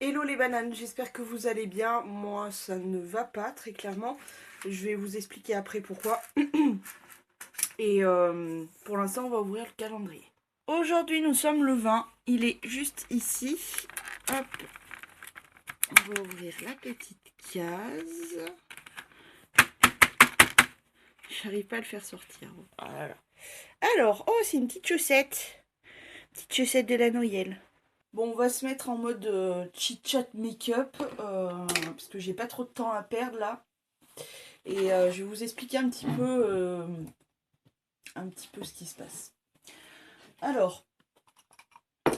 Hello les bananes, j'espère que vous allez bien. Moi ça ne va pas très clairement. Je vais vous expliquer après pourquoi. Et pour l'instant on va ouvrir le calendrier. Aujourd'hui nous sommes le 20, il est juste ici. Hop. On va ouvrir la petite case. J'arrive pas à le faire sortir. Voilà. Alors, oh c'est une petite chaussette. Petite chaussette de la Noël. Bon, on va se mettre en mode chit-chat make-up, parce que j'ai pas trop de temps à perdre là. Et je vais vous expliquer un petit peu ce qui se passe. Alors,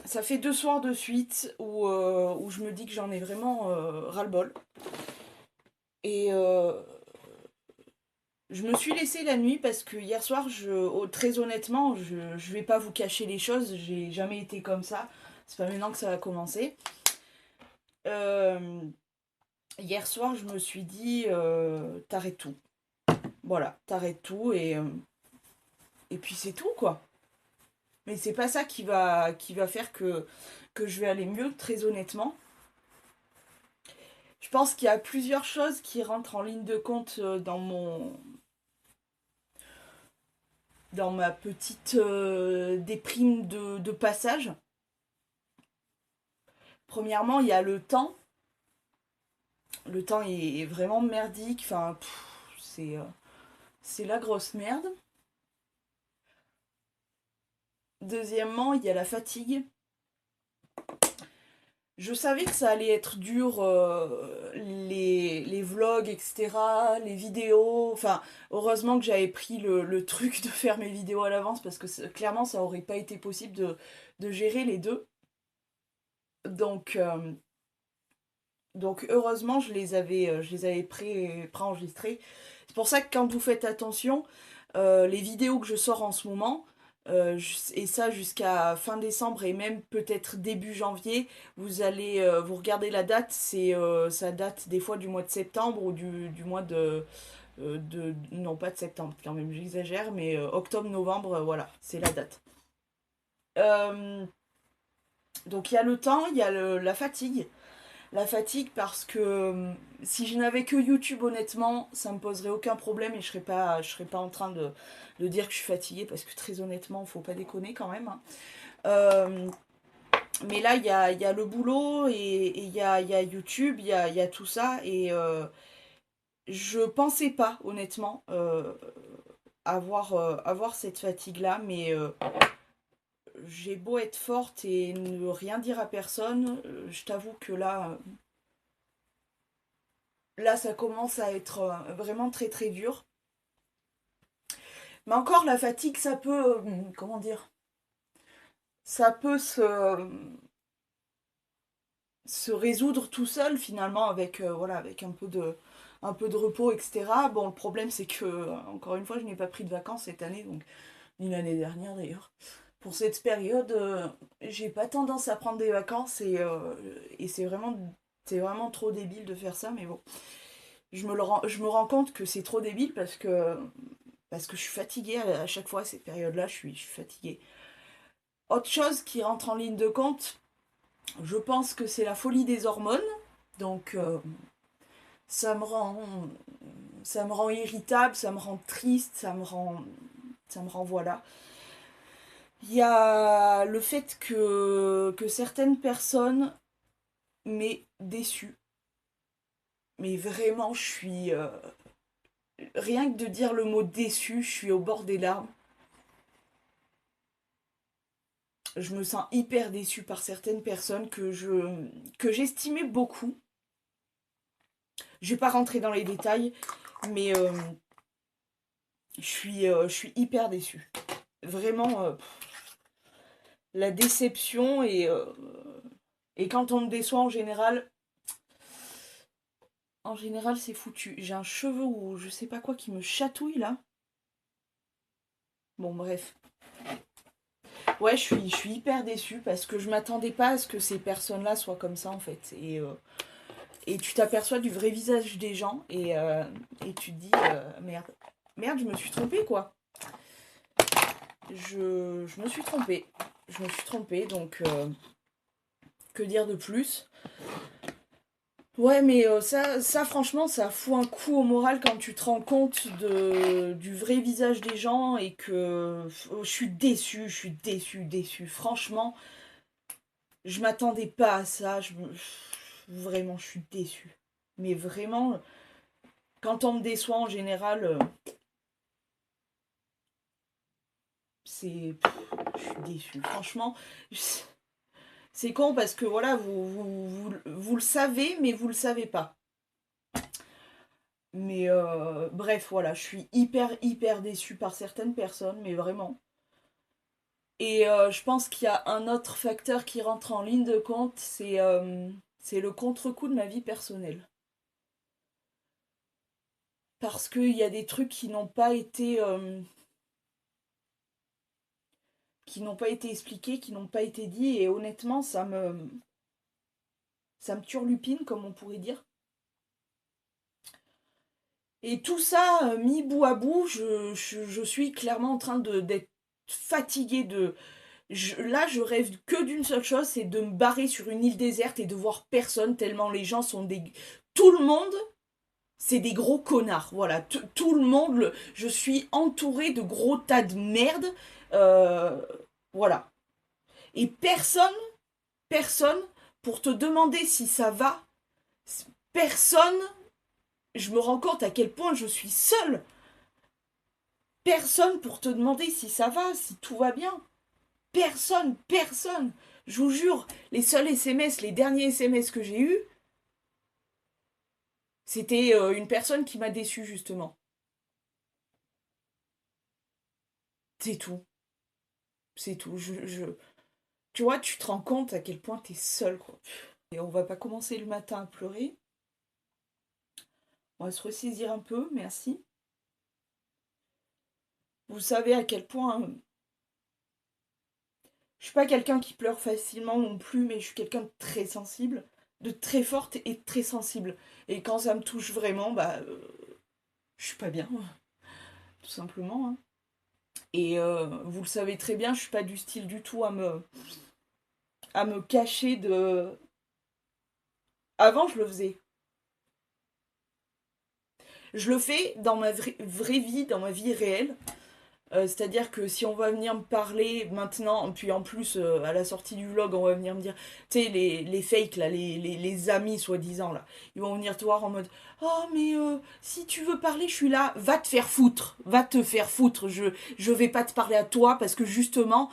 ça fait 2 soirs de suite où je me dis que j'en ai vraiment ras-le-bol. Et je me suis laissée la nuit parce que hier soir, très honnêtement, je vais pas vous cacher les choses, j'ai jamais été comme ça. C'est pas maintenant que ça va commencer. Hier soir, je me suis dit, t'arrêtes tout. Voilà, t'arrêtes tout et puis c'est tout, quoi. Mais c'est pas ça qui va faire que je vais aller mieux, très honnêtement. Je pense qu'il y a plusieurs choses qui rentrent en ligne de compte dans ma petite déprime de passage. Premièrement, il y a le temps. Le temps est vraiment merdique. Enfin, c'est la grosse merde. Deuxièmement, il y a la fatigue. Je savais que ça allait être dur, les vlogs, etc., les vidéos. Enfin, heureusement que j'avais pris le truc de faire mes vidéos à l'avance parce que clairement, ça aurait pas été possible de gérer les deux. Donc heureusement, je les avais préenregistrés. C'est pour ça que quand vous faites attention, les vidéos que je sors en ce moment, et ça jusqu'à fin décembre et même peut-être début janvier, vous regardez la date, ça date des fois du mois de septembre ou du mois non pas de septembre quand même, j'exagère, mais octobre-novembre, voilà, c'est la date. Donc il y a le temps, il y a la fatigue. La fatigue parce que si je n'avais que YouTube, honnêtement, ça me poserait aucun problème et je serais pas en train de dire que je suis fatiguée parce que très honnêtement, faut pas déconner quand même. Hein. Mais là, il y a le boulot et il y a YouTube, il y a tout ça et je pensais pas, honnêtement, avoir cette fatigue-là, mais j'ai beau être forte et ne rien dire à personne, je t'avoue que là, ça commence à être vraiment très très dur. Mais encore, la fatigue, ça peut, comment dire, ça peut se résoudre tout seul finalement avec, voilà, avec un peu de repos, etc. Bon, le problème, c'est que, encore une fois, je n'ai pas pris de vacances cette année, donc, ni l'année dernière d'ailleurs. Pour cette période, j'ai pas tendance à prendre des vacances et c'est vraiment trop débile de faire ça, mais bon. Je me rends compte que c'est trop débile parce que je suis fatiguée à chaque fois à cette période-là, je suis fatiguée. Autre chose qui rentre en ligne de compte, je pense que c'est la folie des hormones. Donc ça me rend irritable, ça me rend triste, ça me rend voilà. Il y a le fait que certaines personnes m'aient déçue. Mais vraiment, je suis rien que de dire le mot déçu, je suis au bord des larmes. Je me sens hyper déçue par certaines personnes que j'estimais beaucoup. Je vais pas rentrer dans les détails, mais je suis hyper déçue. Vraiment, la déception et quand on me déçoit en général c'est foutu. J'ai un cheveu ou je sais pas quoi qui me chatouille là. Bon bref. Ouais, je suis hyper déçue parce que je m'attendais pas à ce que ces personnes-là soient comme ça en fait. Et tu t'aperçois du vrai visage des gens et tu te dis merde, je me suis trompée quoi. je me suis trompée. Je me suis trompée, donc que dire de plus? Ouais, mais ça, franchement, ça fout un coup au moral quand tu te rends compte du vrai visage des gens et que je suis déçue, je suis déçue, déçue. Franchement, je m'attendais pas à ça. Vraiment, je suis déçue. Mais vraiment, quand on me déçoit en général, je suis déçue. Franchement, c'est con parce que voilà, vous le savez, mais vous le savez pas. Mais bref, voilà, je suis hyper, hyper déçue par certaines personnes, mais vraiment. Et je pense qu'il y a un autre facteur qui rentre en ligne de compte, c'est le contre-coup de ma vie personnelle. Parce qu'il y a des trucs qui n'ont pas été expliqués, qui n'ont pas été dits, et honnêtement, ça me turlupine, comme on pourrait dire. Et tout ça, mis bout à bout, je suis clairement en train d'être fatiguée là, je rêve que d'une seule chose, c'est de me barrer sur une île déserte et de voir personne, tellement les gens sont des... Tout le monde, c'est des gros connards. Voilà, tout le monde, je suis entourée de gros tas de merde. Euh, voilà. Et personne, pour te demander si ça va, personne, je me rends compte à quel point je suis seule. Personne pour te demander si ça va, si tout va bien. Personne. Je vous jure, les seuls SMS, les derniers SMS que j'ai eus, c'était une personne qui m'a déçu justement. C'est tout. C'est tout. Tu vois, tu te rends compte à quel point t'es seule, quoi. Et on va pas commencer le matin à pleurer. On va se ressaisir un peu, merci. Vous savez à quel point je suis pas quelqu'un qui pleure facilement non plus, mais je suis quelqu'un de très sensible, de très forte et de très sensible. Et quand ça me touche vraiment, bah, je suis pas bien, tout simplement, hein. Et vous le savez très bien, je suis pas du style du tout à me cacher de. Avant, je le faisais. Je le fais dans ma vraie vie, dans ma vie réelle. C'est-à-dire que si on va venir me parler maintenant, puis en plus à la sortie du vlog, on va venir me dire, tu sais, les fakes, là, les amis soi-disant, là, ils vont venir te voir en mode, oh mais si tu veux parler, je suis là, va te faire foutre, va te faire foutre, je vais pas te parler à toi parce que justement,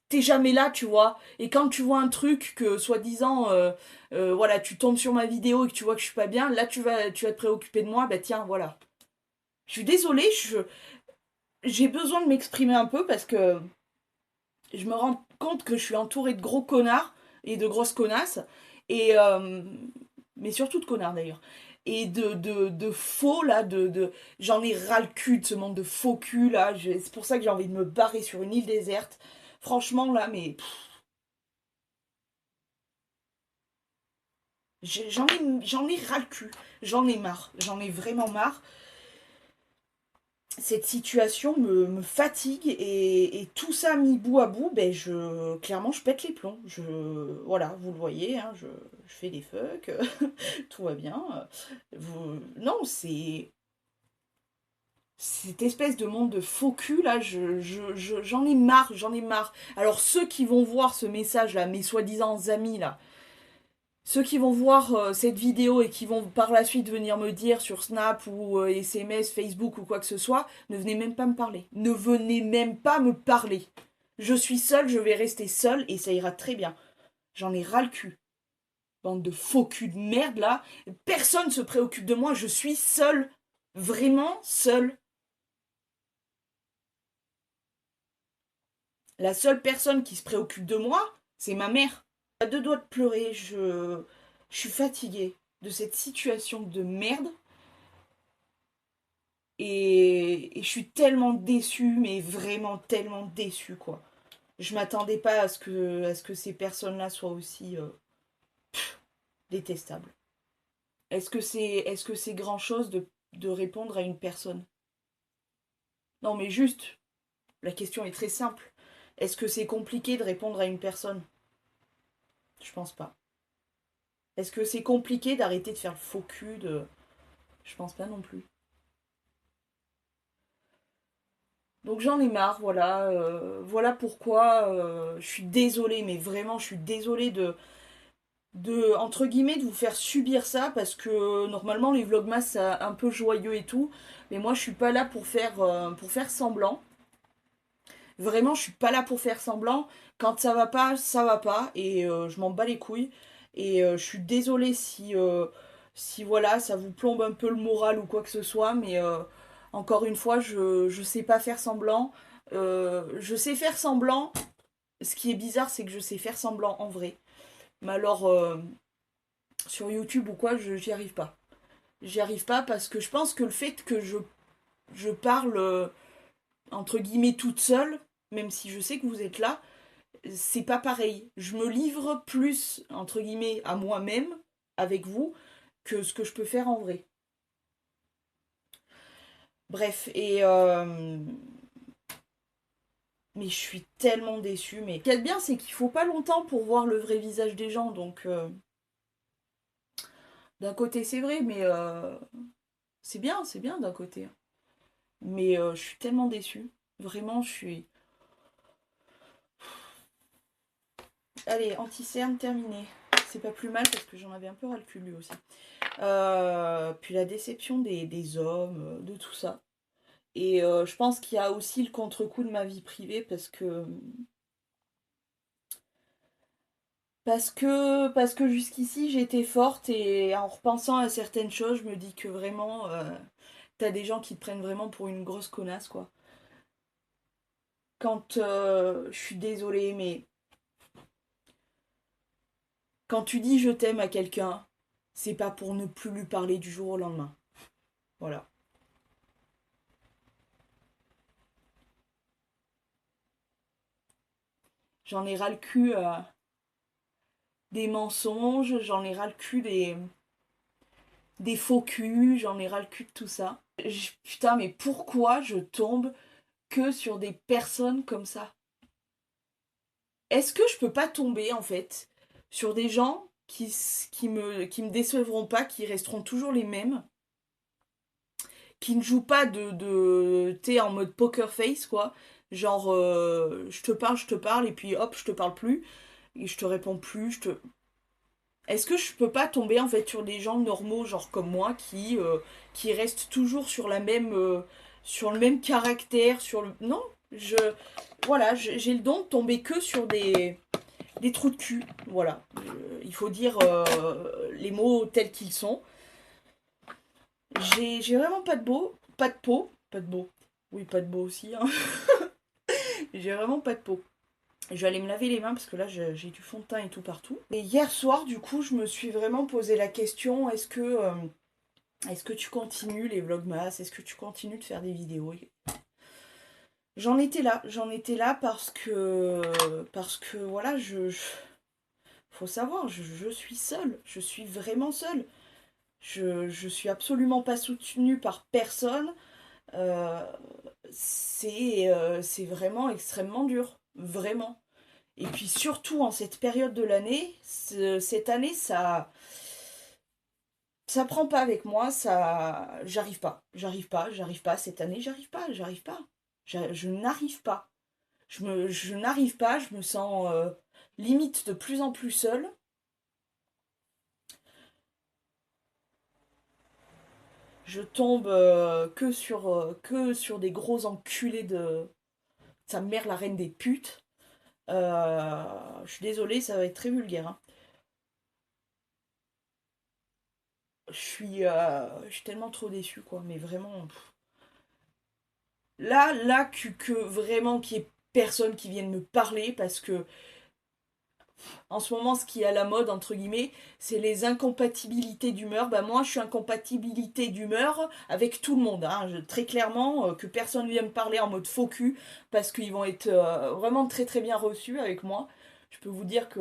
t'es jamais là, tu vois. Et quand tu vois un truc que, soi-disant, voilà, tu tombes sur ma vidéo et que tu vois que je suis pas bien, là, tu vas te préoccuper de moi, bah tiens, voilà. Je suis désolée, j'ai besoin de m'exprimer un peu parce que je me rends compte que je suis entourée de gros connards et de grosses connasses, et, mais surtout de connards d'ailleurs. Et de faux, là, j'en ai ras le cul de ce monde de faux cul, là. C'est pour ça que j'ai envie de me barrer sur une île déserte. Franchement, là, mais j'en ai ras le cul. J'en ai marre. J'en ai vraiment marre. Cette situation me fatigue et tout ça mis bout à bout, ben clairement je pète les plombs. Voilà, vous le voyez, hein, je fais des fucks, tout va bien. Non, c'est cette espèce de monde de faux cul là, j'en ai marre, j'en ai marre. Alors ceux qui vont voir ce message là, mes soi-disant amis là, ceux qui vont voir cette vidéo et qui vont par la suite venir me dire sur Snap ou SMS, Facebook ou quoi que ce soit, ne venez même pas me parler. Ne venez même pas me parler. Je suis seule, je vais rester seule et ça ira très bien. J'en ai ras le cul. Bande de faux cul de merde là. Personne se préoccupe de moi, je suis seule. Vraiment seule. La seule personne qui se préoccupe de moi, c'est ma mère. À deux doigts de pleurer, je suis fatiguée de cette situation de merde. Et je suis tellement déçue, mais vraiment tellement déçue, quoi. Je m'attendais pas à ce que ces personnes-là soient aussi détestables. Est-ce que c'est grand-chose de répondre à une personne? Non, mais juste, La question est très simple. Est-ce que c'est compliqué de répondre à une personne? Je pense pas. Est-ce que c'est compliqué d'arrêter de faire le faux cul de... Je pense pas non plus. Donc j'en ai marre, voilà. Voilà pourquoi je suis désolée, mais vraiment, je suis désolée entre guillemets, de vous faire subir ça, parce que normalement, les vlogmas, c'est un peu joyeux et tout. Mais moi, je suis pas là pour faire semblant. Vraiment, je suis pas là pour faire semblant. Quand ça va pas, ça va pas. Et je m'en bats les couilles. Et je suis désolée si voilà, ça vous plombe un peu le moral ou quoi que ce soit. Mais encore une fois, je sais pas faire semblant. Je sais faire semblant. Ce qui est bizarre, c'est que je sais faire semblant en vrai. Mais alors, sur YouTube ou quoi, j'y arrive pas. J'y arrive pas parce que je pense que le fait que je parle, entre guillemets, toute seule, même si je sais que vous êtes là, c'est pas pareil. Je me livre plus, entre guillemets, à moi-même, avec vous, que ce que je peux faire en vrai. Bref, mais je suis tellement déçue. Mais ce qu'il y a de bien, c'est qu'il faut pas longtemps pour voir le vrai visage des gens. Donc, d'un côté, c'est vrai, mais c'est bien d'un côté. Mais je suis tellement déçue. Vraiment, je suis... Allez, anti-cerne terminé. C'est pas plus mal parce que j'en avais un peu ras le cul lui aussi. Puis la déception des hommes, de tout ça. Et je pense qu'il y a aussi le contre-coup de ma vie privée parce que jusqu'ici j'étais forte et en repensant à certaines choses, je me dis que vraiment t'as des gens qui te prennent vraiment pour une grosse connasse quoi. Quand je suis désolée, mais quand tu dis je t'aime à quelqu'un, c'est pas pour ne plus lui parler du jour au lendemain. Voilà. J'en ai ras le cul des mensonges, j'en ai ras le cul des faux culs, j'en ai ras le cul de tout ça. Putain, mais pourquoi je tombe que sur des personnes comme ça? Est-ce que je peux pas tomber en fait sur des gens qui me décevront pas, qui resteront toujours les mêmes, qui ne jouent pas t'es en mode poker face quoi, genre je te parle et puis hop je te parle plus et je te réponds plus, est-ce que je peux pas tomber en fait sur des gens normaux genre comme moi qui restent toujours sur la même sur le même caractère, sur le non, je voilà, j'ai le don de tomber que sur des trous de cul, voilà. Il faut dire les mots tels qu'ils sont. J'ai vraiment pas de beau, pas de peau, pas de beau. Oui, pas de beau aussi. Hein. J'ai vraiment pas de peau. Je vais aller me laver les mains parce que là j'ai du fond de teint et tout partout. Et hier soir, du coup, je me suis vraiment posé la question est-ce que tu continues les vlogmas? Est-ce que tu continues de faire des vidéos? J'en étais là parce que voilà, faut savoir, je suis seule, je suis vraiment seule. Je suis absolument pas soutenue par personne. Euh, c'est vraiment extrêmement dur, vraiment. Et puis surtout en cette période de l'année, cette année, ça prend pas avec moi, ça, j'arrive pas. Cette année, j'arrive pas. Je n'arrive pas. Je n'arrive pas, je me sens limite de plus en plus seule. Je tombe que sur des gros enculés de sa mère, la reine des putes. Je suis désolée, ça va être très vulgaire. Hein. Je suis tellement trop déçue, quoi. Mais vraiment. Là que vraiment qu'il y ait personne qui vienne me parler parce que en ce moment, ce qui est à la mode, entre guillemets, c'est les incompatibilités d'humeur. Bah, moi, je suis incompatibilité d'humeur avec tout le monde. Hein. Très clairement, que personne vienne me parler en mode faux cul, parce qu'ils vont être vraiment très très bien reçus avec moi. Je peux vous dire que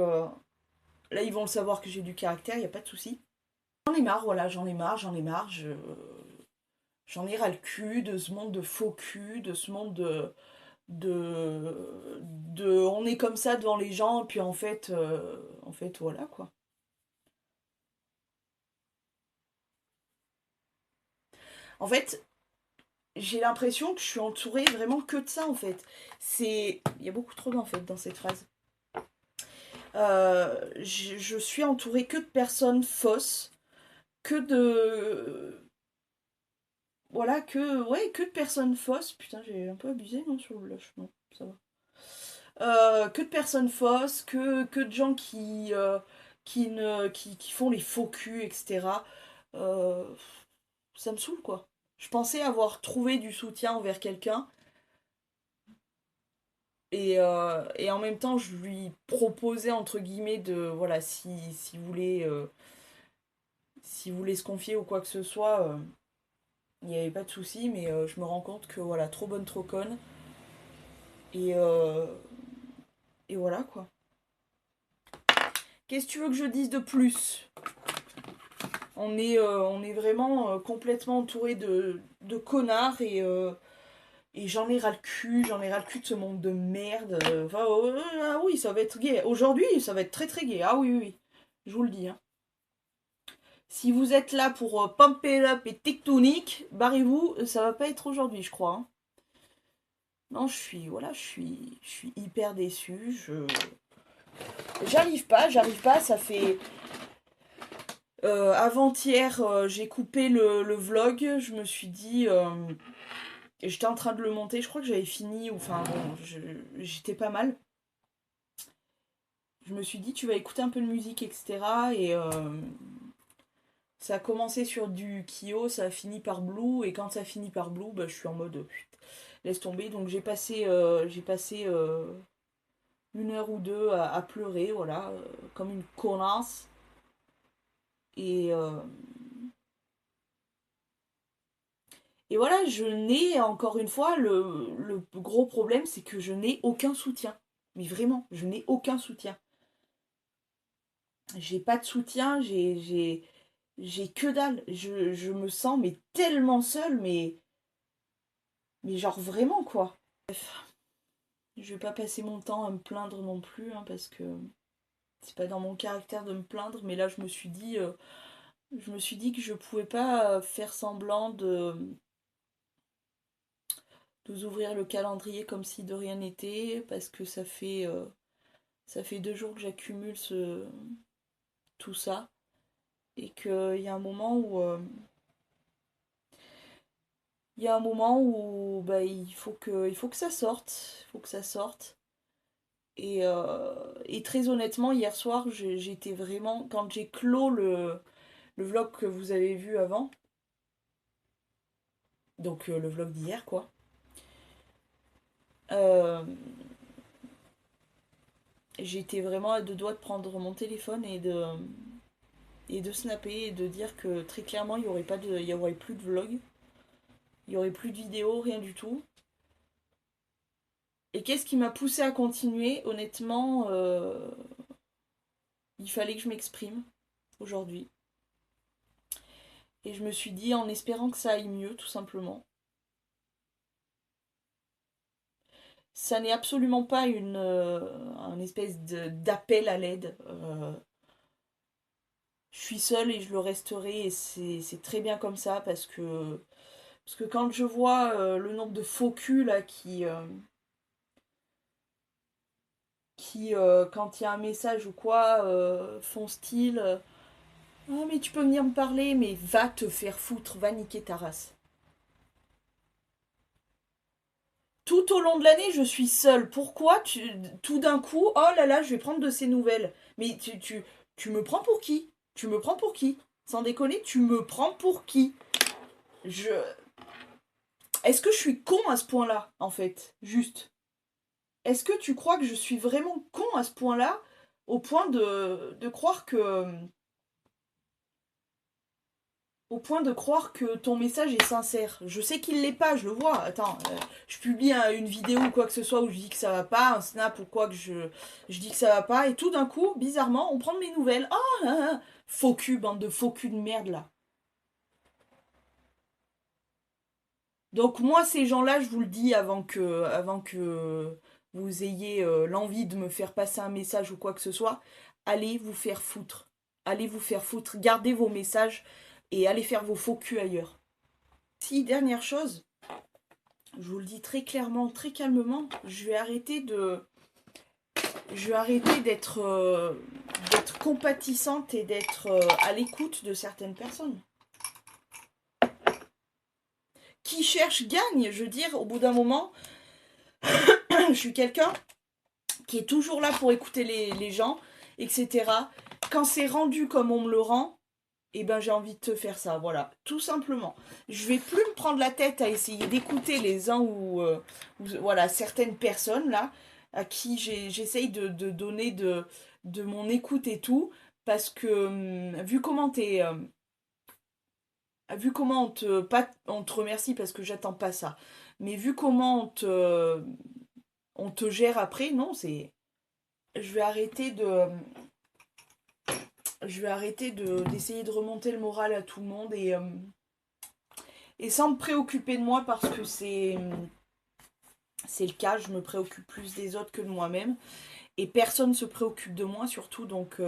là, ils vont le savoir que j'ai du caractère, il n'y a pas de souci. J'en ai marre, voilà, j'en ai marre. J'en ai ras le cul de ce monde de faux cul, de ce monde on est comme ça devant les gens, puis en fait voilà quoi. En fait, j'ai l'impression que je suis entourée vraiment que de ça en fait. Il y a beaucoup trop d'en fait dans cette phrase. Je suis entourée que de personnes fausses, que de voilà que de personnes fausses. Putain, j'ai un peu abusé non sur le lâchement, ça va. Que de personnes fausses, que de gens qui font les faux culs, etc. Euh, Ça me saoule quoi. Je pensais avoir trouvé du soutien envers quelqu'un et en même temps je lui proposais entre guillemets de voilà si vous voulez se confier ou quoi que ce soit, il n'y avait pas de souci, mais je me rends compte que voilà, trop bonne, trop conne. Et, euh, et voilà quoi. Qu'est-ce que tu veux que je dise de plus? On est vraiment complètement entouré de connards et j'en ai ras le cul de ce monde de merde. Enfin, ah oui, ça va être gay. Aujourd'hui, ça va être très très gay. Ah oui, oui, oui. Je vous le dis. Hein. Si vous êtes là pour pump it up et tectonique, barrez-vous, ça va pas être aujourd'hui, je crois. Hein. Non, je suis hyper déçue. J'arrive pas. Ça fait avant-hier, j'ai coupé le vlog. Je me suis dit, j'étais en train de le monter. Je crois que j'avais fini. Enfin bon, j'étais pas mal. Je me suis dit, tu vas écouter un peu de musique, etc. Et ça a commencé sur du Kyo, ça a fini par Blue. Et quand ça finit par Blue, bah, je suis en mode, laisse tomber. Donc j'ai passé une heure ou deux à pleurer, voilà, comme une connasse. Et, euh, et voilà, je n'ai, encore une fois, le gros problème, c'est que je n'ai aucun soutien. Mais vraiment, je n'ai aucun soutien. J'ai pas de soutien, j'ai que dalle. Je me sens mais tellement seule, mais genre vraiment quoi. Bref, je vais pas passer mon temps à me plaindre non plus, hein, parce que c'est pas dans mon caractère de me plaindre, mais là je me suis dit que je pouvais pas faire semblant de vous ouvrir le calendrier comme si de rien n'était, parce que ça fait 2 jours que j'accumule tout ça, et qu'il y a un moment où bah, il faut que ça sorte, il faut que ça sorte. Et très honnêtement, hier soir, j'étais vraiment, quand j'ai clos le vlog que vous avez vu avant, donc le vlog d'hier quoi, euh, j'étais vraiment à 2 doigts de prendre mon téléphone et de snapper et de dire que très clairement il y aurait plus de vlog, il y aurait plus de vidéos, rien du tout. Et qu'est-ce qui m'a poussé à continuer? Honnêtement, il fallait que je m'exprime aujourd'hui. Et je me suis dit en espérant que ça aille mieux, tout simplement. Ça n'est absolument pas un espèce d'appel à l'aide. Je suis seule et je le resterai et c'est très bien comme ça parce que quand je vois le nombre de faux culs là qui quand il y a un message ou quoi font style ah mais tu peux venir me parler mais va te faire foutre, va niquer ta race. Tout au long de l'année, je suis seule. Pourquoi tout d'un coup, oh là là, je vais prendre de ces nouvelles. Mais tu me prends pour qui? Tu me prends pour qui? Sans déconner, tu me prends pour qui? Je... Est-ce que je suis con à ce point-là, en fait? Juste. Est-ce que tu crois que je suis vraiment con à ce point-là, au point de croire que... Au point de croire que ton message est sincère. Je sais qu'il l'est pas, je le vois. Attends, je publie une vidéo ou quoi que ce soit où je dis que ça va pas, un snap ou quoi que je dis que ça va pas, et tout d'un coup, bizarrement, on prend de mes nouvelles. Ah, faux cul, bande de faux cul de merde là. Donc moi, ces gens-là, je vous le dis avant que vous ayez l'envie de me faire passer un message ou quoi que ce soit, allez vous faire foutre. Allez vous faire foutre, gardez vos messages et allez faire vos faux culs ailleurs. Si, dernière chose, je vous le dis très clairement, très calmement, je vais arrêter d'être compatissante et d'être à l'écoute de certaines personnes. Qui cherche gagne, je veux dire, au bout d'un moment, je suis quelqu'un qui est toujours là pour écouter les gens, etc. Quand c'est rendu comme on me le rend, eh ben j'ai envie de te faire ça, voilà, tout simplement. Je vais plus me prendre la tête à essayer d'écouter les uns ou voilà, certaines personnes là, à qui j'essaye de donner de mon écoute et tout, parce que vu comment on te remercie parce que j'attends pas ça, mais vu comment on te gère après, non, c'est, je vais arrêter de, d'essayer de remonter le moral à tout le monde et sans me préoccuper de moi parce que c'est le cas, je me préoccupe plus des autres que de moi-même et personne ne se préoccupe de moi surtout, donc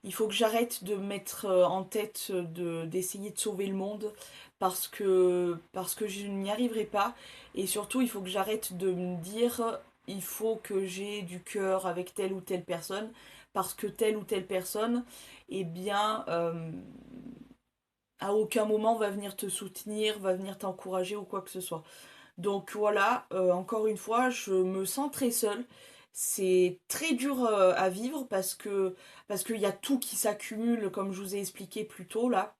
il faut que j'arrête de mettre en tête d'essayer de sauver le monde parce que je n'y arriverai pas et surtout il faut que j'arrête de me dire il faut que j'ai du cœur avec telle ou telle personne parce que telle ou telle personne, eh bien à aucun moment va venir te soutenir, va venir t'encourager ou quoi que ce soit. Donc voilà, encore une fois, je me sens très seule. C'est très dur à vivre parce qu'il y a tout qui s'accumule, comme je vous ai expliqué plus tôt là,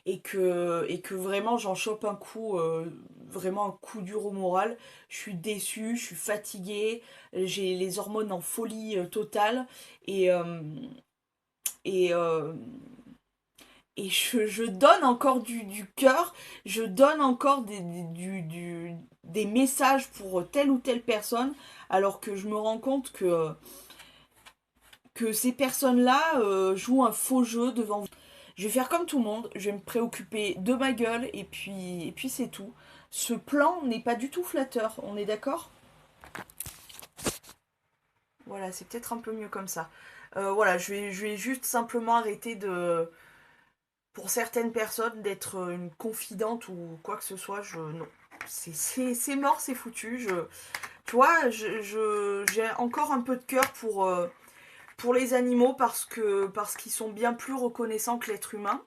et que vraiment j'en chope un coup, vraiment un coup dur au moral. Je suis déçue, je suis fatiguée, j'ai les hormones en folie totale, et, euh, et, euh, et je donne encore du cœur, je donne encore des messages pour telle ou telle personne, alors que je me rends compte que ces personnes-là jouent un faux jeu devant vous. Je vais faire comme tout le monde, je vais me préoccuper de ma gueule et puis c'est tout. Ce plan n'est pas du tout flatteur, on est d'accord? Voilà, c'est peut-être un peu mieux comme ça. Voilà, je vais juste simplement arrêter pour certaines personnes d'être une confidente ou quoi que ce soit, non. C'est mort, c'est foutu. Tu vois, j'ai encore un peu de cœur pour les animaux parce qu'ils sont bien plus reconnaissants que l'être humain.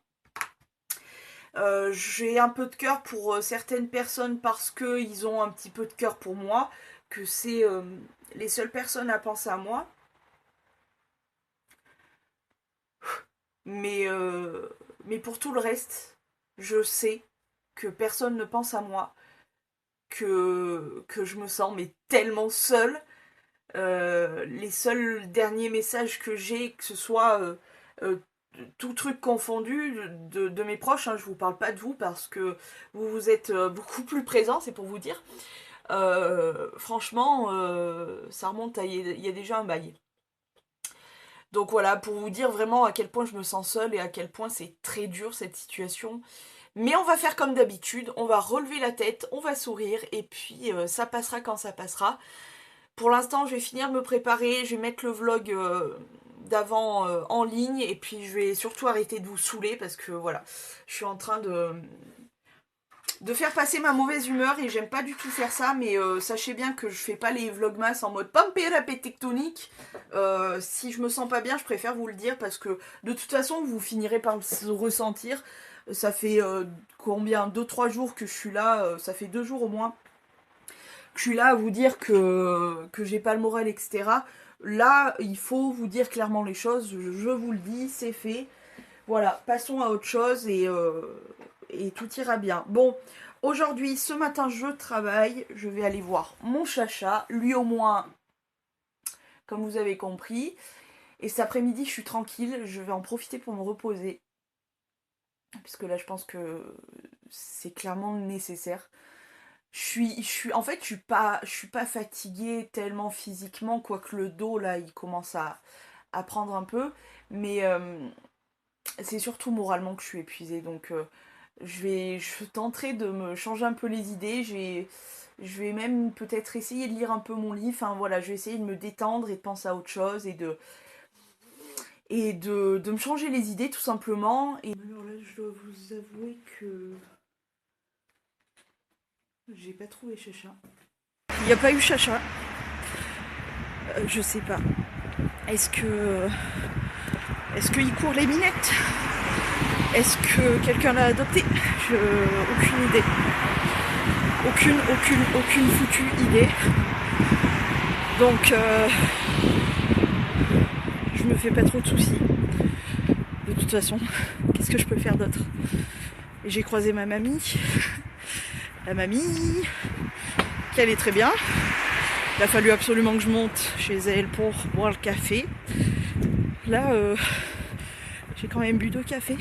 J'ai un peu de cœur pour certaines personnes parce qu'ils ont un petit peu de cœur pour moi, que c'est les seules personnes à penser à moi. Mais, euh, mais pour tout le reste, je sais que personne ne pense à moi, que je me sens mais tellement seule. Les seuls derniers messages que j'ai, que ce soit euh, tout truc confondu de mes proches, hein, je vous parle pas de vous parce que vous êtes beaucoup plus présents, c'est pour vous dire. Franchement, ça remonte à il y a déjà un bail. Donc voilà, pour vous dire vraiment à quel point je me sens seule et à quel point c'est très dur cette situation. Mais on va faire comme d'habitude, on va relever la tête, on va sourire et puis ça passera quand ça passera. Pour l'instant, je vais finir de me préparer, je vais mettre le vlog d'avant en ligne et puis je vais surtout arrêter de vous saouler parce que voilà, je suis en train de faire passer ma mauvaise humeur et j'aime pas du tout faire ça, mais sachez bien que je fais pas les vlogmas en mode pampé la tectonique. Si je me sens pas bien, je préfère vous le dire parce que de toute façon, vous finirez par le ressentir. Ça fait combien 2 3 jours que je suis là, ça fait 2 jours au moins que je suis là à vous dire que j'ai pas le moral, etc. Là, il faut vous dire clairement les choses, je vous le dis, c'est fait. Voilà, passons à autre chose et tout ira bien. Bon, aujourd'hui, ce matin, je travaille, je vais aller voir mon chacha, lui au moins, comme vous avez compris. Et cet après-midi, je suis tranquille, je vais en profiter pour me reposer. Parce que là, je pense que c'est clairement nécessaire. En fait, je suis pas fatiguée tellement physiquement, quoique le dos, là, il commence à prendre un peu. Mais c'est surtout moralement que je suis épuisée. Donc, Je tenterai de me changer un peu les idées. Je vais même peut-être essayer de lire un peu mon livre. Enfin voilà, je vais essayer de me détendre et de penser à autre chose et de me changer les idées tout simplement. Et alors là, je dois vous avouer que j'ai pas trouvé Chacha. Il n'y a pas eu Chacha. Je sais pas. Est-ce qu'il court les minettes? Est-ce que quelqu'un l'a adopté? Aucune idée. Aucune foutue idée. Donc je me fais pas trop de soucis. De toute façon, qu'est-ce que je peux faire d'autre? Et j'ai croisé ma mamie. La mamie, qui allait très bien. Il a fallu absolument que je monte chez elle pour boire le café. Là, j'ai quand même bu 2 cafés.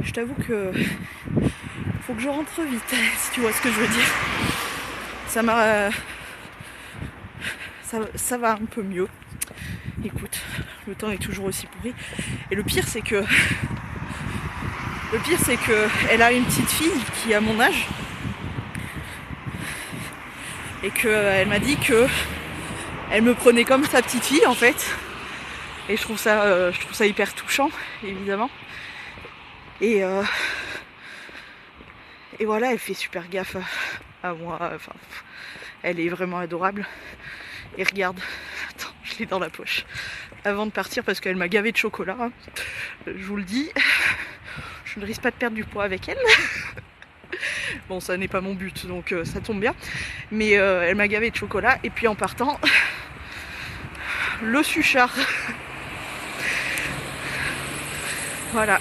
Je t'avoue que faut que je rentre vite, si tu vois ce que je veux dire. Ça va un peu mieux. Écoute, le temps est toujours aussi pourri. Et le pire c'est que elle a une petite fille qui a mon âge. Et qu'elle m'a dit que elle me prenait comme sa petite fille en fait. Et je trouve ça hyper touchant, évidemment. Et voilà, elle fait super gaffe à moi. Enfin, elle est vraiment adorable. Et regarde, attends, je l'ai dans la poche. Avant de partir, parce qu'elle m'a gavé de chocolat. Hein. Je vous le dis, je ne risque pas de perdre du poids avec elle. Bon, ça n'est pas mon but, donc ça tombe bien. Mais elle m'a gavé de chocolat. Et puis en partant, le Suchard. Voilà.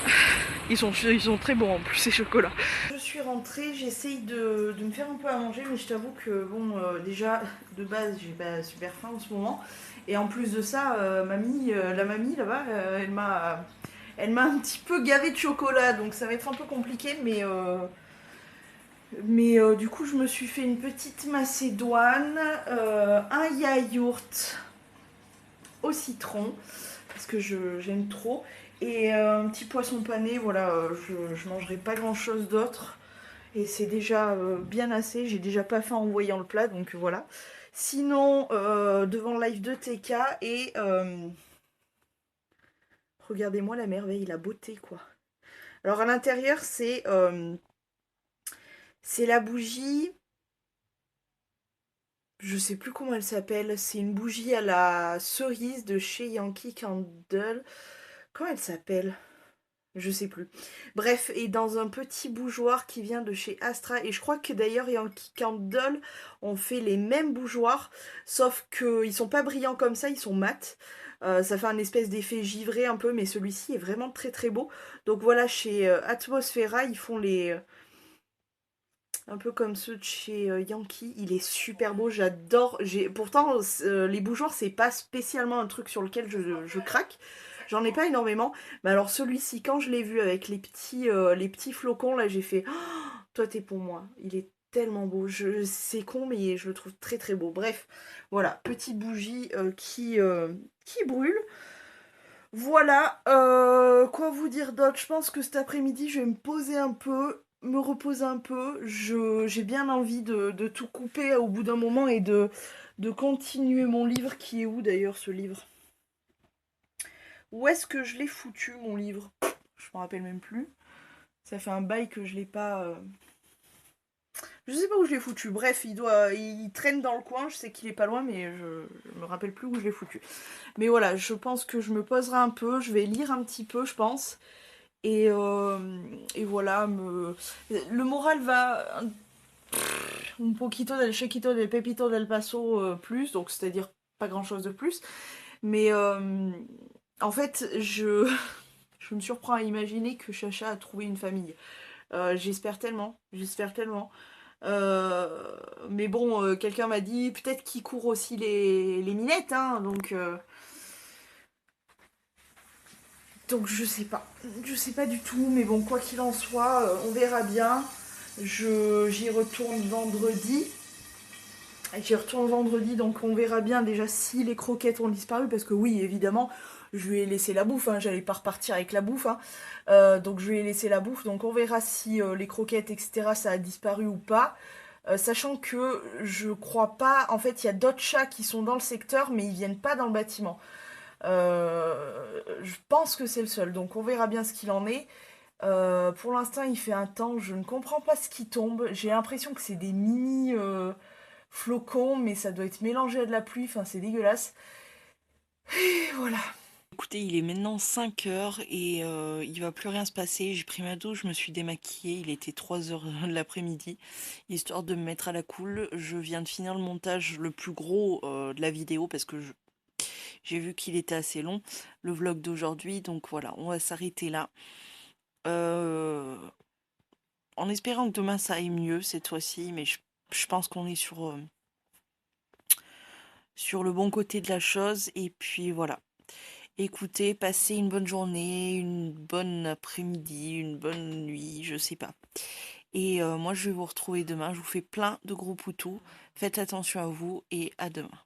Ils sont très bons en plus ces chocolats. Je suis rentrée, j'essaye de me faire un peu à manger, mais je t'avoue que bon, déjà de base j'ai pas super faim en ce moment. Et en plus de ça, la mamie là-bas, elle m'a un petit peu gavé de chocolat, donc ça va être un peu compliqué, mais du coup je me suis fait une petite macédoine, un yaourt au citron, parce que j'aime trop. Et un petit poisson pané, voilà, je mangerai pas grand chose d'autre. Et c'est déjà bien assez, j'ai déjà pas faim en voyant le plat, donc voilà. Sinon, devant le live de TK et... regardez-moi la merveille, la beauté quoi. Alors à l'intérieur c'est la bougie... Je sais plus comment elle s'appelle, c'est une bougie à la cerise de chez Yankee Candle. Comment elle s'appelle? Je sais plus. Bref, et dans un petit bougeoir qui vient de chez Astra. Et je crois que d'ailleurs Yankee Candle ont fait les mêmes bougeoirs, sauf qu'ils sont pas brillants comme ça, ils sont mat. Ça fait un espèce d'effet givré un peu, mais celui-ci est vraiment très très beau. Donc voilà, chez Atmosphera, ils font les... un peu comme ceux de chez Yankee. Il est super beau, j'adore. Pourtant, les bougeoirs, c'est pas spécialement un truc sur lequel je craque. J'en ai pas énormément. Mais alors celui-ci, quand je l'ai vu avec les petits flocons, là, j'ai fait... Oh, toi, t'es pour moi. Il est tellement beau. C'est con, mais je le trouve très très beau. Bref, voilà. Petite bougie qui brûle. Voilà. Quoi vous dire d'autre? Je pense que cet après-midi, je vais me poser un peu, me reposer un peu. J'ai bien envie de tout couper au bout d'un moment et de continuer mon livre. Qui est où d'ailleurs ce livre? Où est-ce que je l'ai foutu mon livre? Je me rappelle même plus. Ça fait un bail que je l'ai pas... Je sais pas où je l'ai foutu. Bref, il traîne dans le coin. Je sais qu'il est pas loin, mais je me rappelle plus où je l'ai foutu. Mais voilà, je pense que je me poserai un peu. Je vais lire un petit peu, je pense. Et voilà, le moral va un poquito del chiquito del pepito del paso plus, donc c'est-à-dire pas grand-chose de plus. Mais en fait, je me surprends à imaginer que Chacha a trouvé une famille. J'espère tellement, j'espère tellement. Mais bon, quelqu'un m'a dit peut-être qu'il court aussi les minettes, hein, donc je sais pas du tout, mais bon, quoi qu'il en soit, on verra bien. J'y retourne vendredi. J'y retourne vendredi, donc on verra bien déjà si les croquettes ont disparu, parce que oui, évidemment, je lui ai laissé la bouffe, hein, j'allais pas repartir avec la bouffe, hein. Donc je lui ai laissé la bouffe, donc on verra si les croquettes, etc., ça a disparu ou pas. Sachant que je crois pas, en fait, il y a d'autres chats qui sont dans le secteur, mais ils viennent pas dans le bâtiment. Je pense que c'est le seul, donc on verra bien ce qu'il en est. Pour l'instant, il fait un temps, je ne comprends pas ce qui tombe. J'ai l'impression que c'est des mini flocons, mais ça doit être mélangé à de la pluie, enfin c'est dégueulasse. Et voilà. Écoutez, il est maintenant 5 heures et il va plus rien se passer. J'ai pris ma douche, je me suis démaquillée, il était 3 heures de l'après-midi, histoire de me mettre à la cool. Je viens de finir le montage le plus gros de la vidéo parce que j'ai vu qu'il était assez long, le vlog d'aujourd'hui. Donc voilà, on va s'arrêter là. Euh, En espérant que demain ça aille mieux cette fois-ci, mais je pense qu'on est sur le bon côté de la chose. Et puis voilà. Écoutez, passez une bonne journée, une bonne après-midi, une bonne nuit, je sais pas. Et moi, je vais vous retrouver demain. Je vous fais plein de gros poutous. Faites attention à vous et à demain.